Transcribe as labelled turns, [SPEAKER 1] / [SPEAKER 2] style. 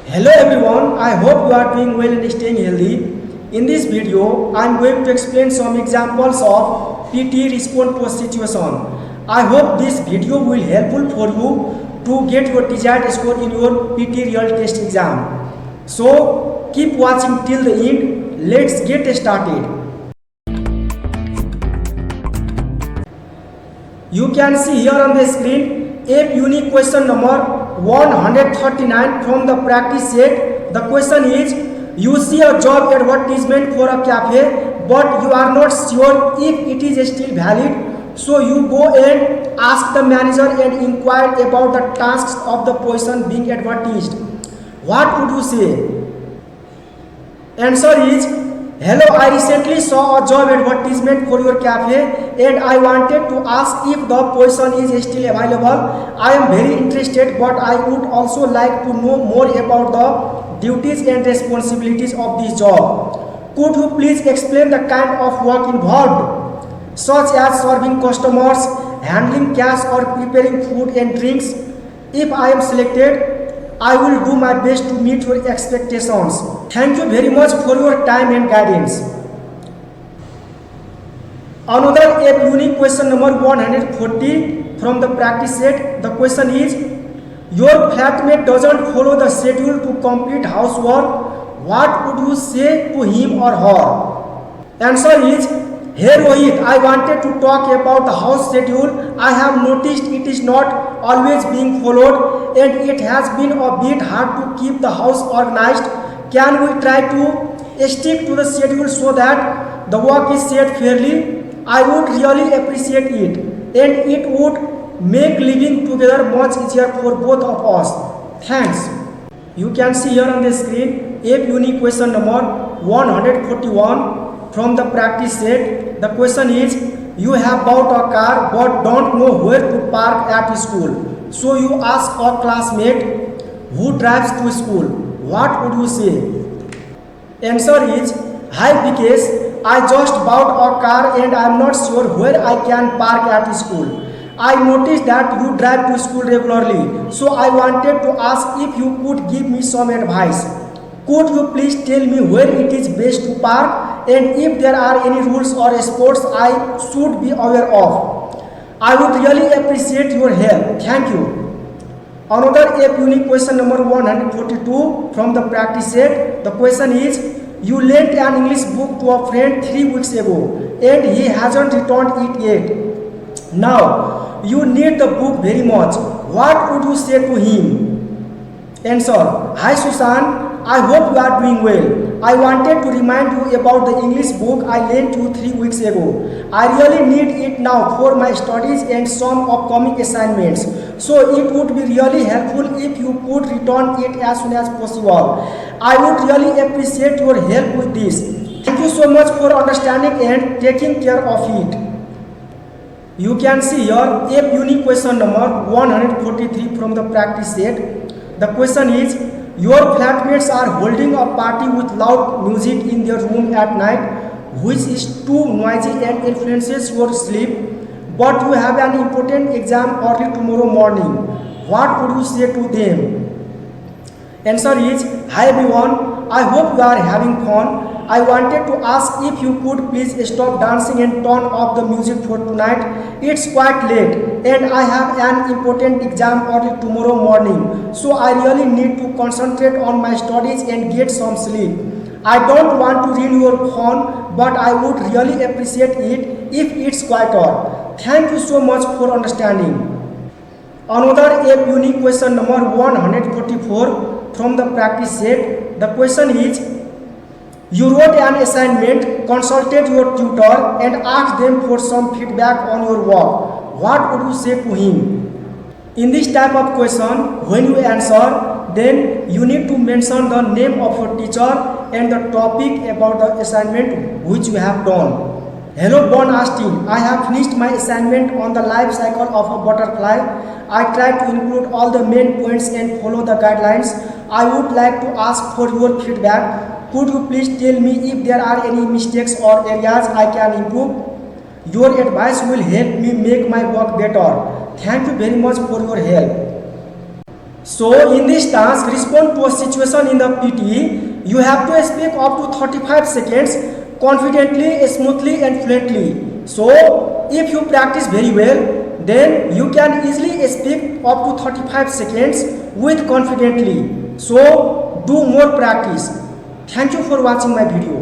[SPEAKER 1] Hello everyone, I hope you are doing well and staying healthy. In this video, I am going to explain some examples of PT respond to a situation. I hope this video will helpful for you to get your desired score in your PT real test exam. So keep watching till the end. Let's get started. You can see here on the screen a unique question number 139 from the practice set. The question is, you see a job advertisement for a cafe but you are not sure if it is still valid. So you go and ask the manager and inquire about the tasks of the position being advertised. What would you say? Answer is, hello, I recently saw a job advertisement for your cafe and I wanted to ask if the position is still available. I am very interested, but I would also like to know more about the duties and responsibilities of this job. Could you please explain the kind of work involved, such as serving customers, handling cash or preparing food and drinks? If I am selected, I will do my best to meet your expectations. Thank you very much for your time and guidance. Another unique question number 140 from the practice set. The question is, your flatmate doesn't follow the schedule to complete housework. What would you say to him or her? Answer is, hey Rohit, I wanted to talk about the house schedule. I have noticed it is not always being followed and it has been a bit hard to keep the house organized. Can we try to stick to the schedule so that the work is set fairly? I would really appreciate it and it would make living together much easier for both of us. Thanks. You can see here on the screen a unique question number 141 from the practice set. The question is, you have bought a car but don't know where to park at school. So you ask a classmate who drives to school. What would you say? Answer is, hi Vikesh, I just bought a car and I am not sure where I can park at school. I noticed that you drive to school regularly, so I wanted to ask if you could give me some advice. Could you please tell me where it is best to park and if there are any rules or sports I should be aware of? I would really appreciate your help. Thank you. Another unique question number 142 from the practice set. The question is, you lent an English book to a friend 3 weeks ago and he hasn't returned it yet. Now, you need the book very much. What would you say to him? Answer, hi Susan, I hope you are doing well. I wanted to remind you about the English book I lent you 3 weeks ago. I really need it now for my studies and some upcoming assignments. So it would be really helpful if you could return it as soon as possible. I would really appreciate your help with this. Thank you so much for understanding and taking care of it. You can see here a unique question number 143 from the practice set. The question is, your flatmates are holding a party with loud music in their room at night, which is too noisy and influences your sleep, but you have an important exam early tomorrow morning. What would you say to them? Answer is, hi everyone, I hope you are having fun. I wanted to ask if you could please stop dancing and turn off the music for tonight. It's quite late and I have an important exam early tomorrow morning. So I really need to concentrate on my studies and get some sleep. I don't want to ruin your fun, but I would really appreciate it if it's quieter. Thank you so much for understanding. Another unique question number 144 from the practice set. The question is, you wrote an assignment, consulted your tutor and asked them for some feedback on your work. What would you say to him? In this type of question, when you answer, then you need to mention the name of your teacher and the topic about the assignment which you have done. Hello Bon Austin, I have finished my assignment on the life cycle of a butterfly. I tried to include all the main points and follow the guidelines. I would like to ask for your feedback. Could you please tell me if there are any mistakes or areas I can improve? Your advice will help me make my work better. Thank you very much for your help. So in this task, respond to a situation in the PT. You have to speak up to 35 seconds confidently, smoothly and fluently. So if you practice very well, then you can easily speak up to 35 seconds with confidently. So do more practice. Thank you for watching my video.